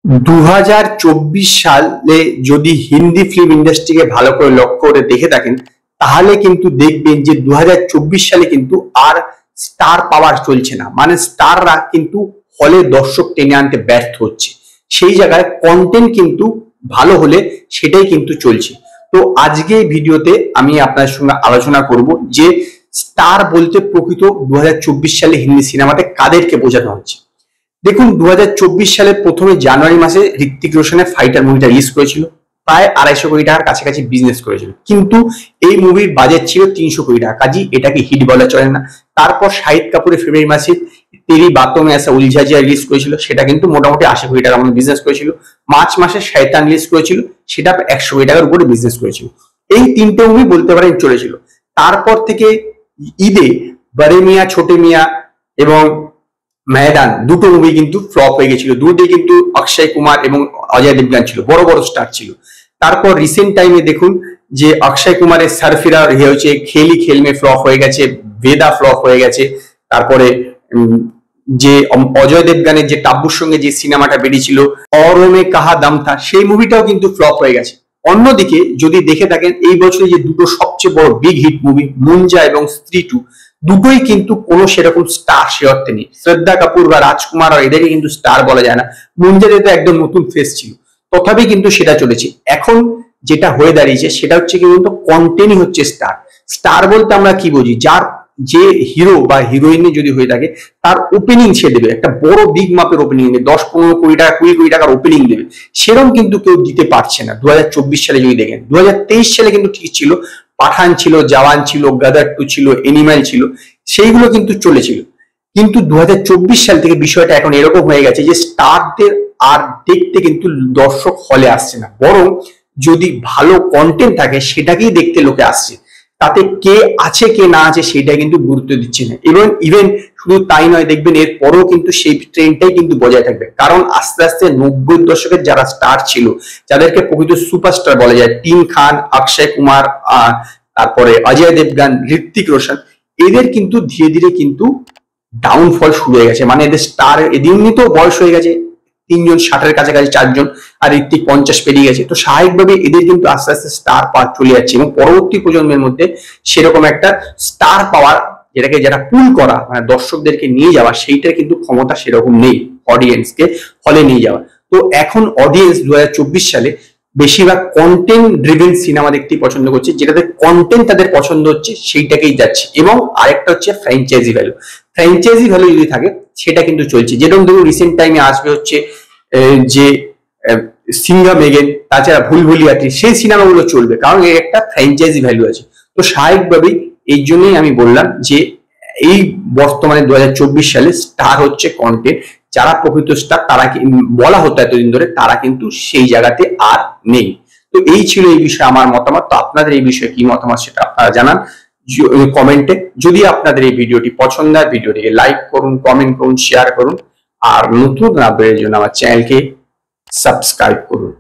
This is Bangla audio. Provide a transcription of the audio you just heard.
2024 সালে যদি হিন্দি ফিল্ম ইন্ডাস্ট্রিকে ভালো করে লক্ষ্য করে দেখে থাকেন, তাহলে কিন্তু দেখবেন যে 2024 সালে কিন্তু আর স্টার পাওয়ার চলছে না। মানে স্টাররা কিন্তু হলে দর্শক টেনে আনতে ব্যর্থ হচ্ছে। সেই জায়গায় কন্টেন্ট কিন্তু ভালো হলে সেটাই কিন্তু চলছে। তো আজকে এই ভিডিওতে আমি আপনার সঙ্গে আলোচনা করব যে স্টার বলতে প্রকৃত 2024 সালে হিন্দি সিনেমাতে কাদেরকে বোঝানো হচ্ছে। দেখুন, 2024 সালের প্রথমে জানুয়ারি মাসে ঋত্বিক রোশনের ফাইটার মুভিটা রিলিজ করেছিল, প্রায় 250 কোটি টাকার কাছাকাছি বিজনেস করেছিল। কিন্তু এই মুভির বাজেট ছিল 300 কোটি টাকা, কাজী এটাকে হিট বলা চলে না। তারপর শাহিদ কাপুরের ফেব্রুয়ারি মাসে তেরি বাতোं में ऐसा उलझा जिया রিলিজ করেছিল, সেটা কিন্তু মোটামুটি 80 কোটি টাকার মতো বিজনেস করেছিল। মার্চ মাসে শয়তান রিলিজ করেছিল, সেটা 100 কোটি টাকার উপরে বিজনেস করেছিল। এই তিনটে মুভি বলতে পারেন চলেছিল। তারপর থেকে ঈদে বড়ে মিয়া ছোটে মিয়া এবং ময়দান দুটো মুভি কিন্তু ফ্লপ হয়ে গেছিল। দুটোই কিন্তু অক্ষয় কুমার এবং অজয় দেবগন ছিল, বড় বড় স্টার ছিল। তারপর রিসেন্ট টাইমে দেখুন যে অক্ষয় কুমারের সারফিরা হয়েছে, খেলি খেল মে ফ্লপ হয়ে গেছে, বেদা ফ্লপ হয়ে গেছে। তারপরে যে অজয় দেবগনের যে টাব্বুর সঙ্গে যে সিনেমাটা বেরিয়েছিল অরো মে কাহা দাম থা, সেই মুভিটাও কিন্তু ফ্লপ হয়ে গেছে। অন্যদিকে যদি দেখে থাকেন এই বছরে যে দুটো সবচেয়ে বড় বিগ হিট মুভি মুঞ্জা এবং স্ত্রী 2, দুটোই কিন্তু কোনো সেরকম স্টার সে অর্থে নেই। শ্রদ্ধা কাপুর বা রাজকুমার আর এদেরকে কিন্তু স্টার বলা যায় না। মুঞ্জাতে তো একদম নতুন ফেস ছিল, তথাপি কিন্তু সেটা চলেছে। এখন যেটা হয়ে দাঁড়িয়েছে সেটা হচ্ছে কিন্তু কন্টেন্টই হচ্ছে স্টার। স্টার বলতে আমরা কি বুঝি? যার যে হিরো বা হিরোইন যদি হয়ে থাকে তার ওপেনিং সে দেবে, একটা বড় বিগ মাপের ওপেনিং দেবে, 10-15 কোটি টাকা 20 কোটি টাকার ওপেনিং দেবে। সেরকম কিন্তু কেউ দিতে পারছে না 2024 সালে যদি দেখেন। 2023 সালে কিন্তু ঠিক ছিল, পাঠান ছিল, জওয়ান ছিল, গদর 2 ছিল, এনিম্যাল ছিল, সেইগুলো কিন্তু চলেছিল। কিন্তু 2024 সাল থেকে বিষয়টা এখন এরকম হয়ে গেছে যে স্টারদের আর দেখতে কিন্তু দর্শক হলে আসছে না, বরং যদি ভালো কন্টেন্ট থাকে সেটাকেই দেখতে লোকে আসছে। তাতে কে আছে কে না আছে সেটা কিন্তু গুরুত্ব দিচ্ছে না। এবং ইভেন শুধু তাই নয়, দেখবেন এর পরেও কিন্তু সেই ট্রেন্ডটাই কিন্তু বজায় থাকবে। কারণ আস্তে আস্তে 90 দশকের যারা স্টার ছিল, যাদেরকে প্রকৃত সুপারস্টার বলা যায়, টিম খান, অক্ষয় কুমার, তারপরে অজয় দেবগন, ঋত্বিক রোশন, এদের কিন্তু ধীরে ধীরে কিন্তু ডাউনফল শুরু হয়ে গেছে। মানে এদের স্টার এমনিতেও বয়স হয়ে গেছে, 3 জন 60-এর কাছাকাছি, 4 জন, আর ঋত্বিক 50 পেরিয়ে গেছে। তো স্বাভাবিকভাবে এদের কিন্তু আস্তে আস্তে স্টার পাওয়ার চলে যাচ্ছে এবং পরবর্তী প্রজন্মের মধ্যে সেরকম একটা স্টার পাওয়ার, যেটাকে যারা পুল করা, মানে দর্শকদেরকে নিয়ে যাওয়া, সেইটার কিন্তু ক্ষমতা সেরকম নেই অডিয়েন্সকে হলে নিয়ে যাওয়া। তো এখন অডিয়েন্স 2024 সালে বেশিরভাগ কন্টেন্ট ড্রিভেন সিনেমা দেখতেই পছন্দ করছে, যেটাতে কন্টেন্ট তাদের পছন্দ হচ্ছে সেইটাকেই যাচ্ছে। এবং আরেকটা হচ্ছে ফ্র্যাঞ্চাইজি ভ্যালু। ফ্র্যাঞ্চাইজি ভ্যালু যদি থাকে সেটা কিন্তু চলছে। যেরকম দেখুন রিসেন্ট টাইমে আসবে হচ্ছে যে সিঙ্ঘাম এগেন, তাছাড়া ভুলভুলিয়া 3, সেই সিনেমাগুলো চলবে, কারণ এর একটা ফ্র্যাঞ্চাইজি ভ্যালু আছে। তো স্বাভাবিকভাবেই এই জন্যই আমি বললাম যে এই বর্তমানে 2024 সালে স্টার হচ্ছে কন্টেন্ট। যারা প্রকৃত স্টার তারা বলা হতো এতদিন ধরে, তারা কিন্তু সেই জায়গাতে আর নেই। তো এই ছিল এই বিষয়ে আমার মতামত। তো আপনাদের এই বিষয়ে কি মতামত সেটা আপনারা জানান কমেন্টে। যদি আপনাদের এই ভিডিওটি পছন্দ হয়, ভিডিওটিকে লাইক করুন, কমেন্ট করুন, শেয়ার করুন, আর নতুন আপডেটের জন্য আমার চ্যানেলকে সাবস্ক্রাইব করুন।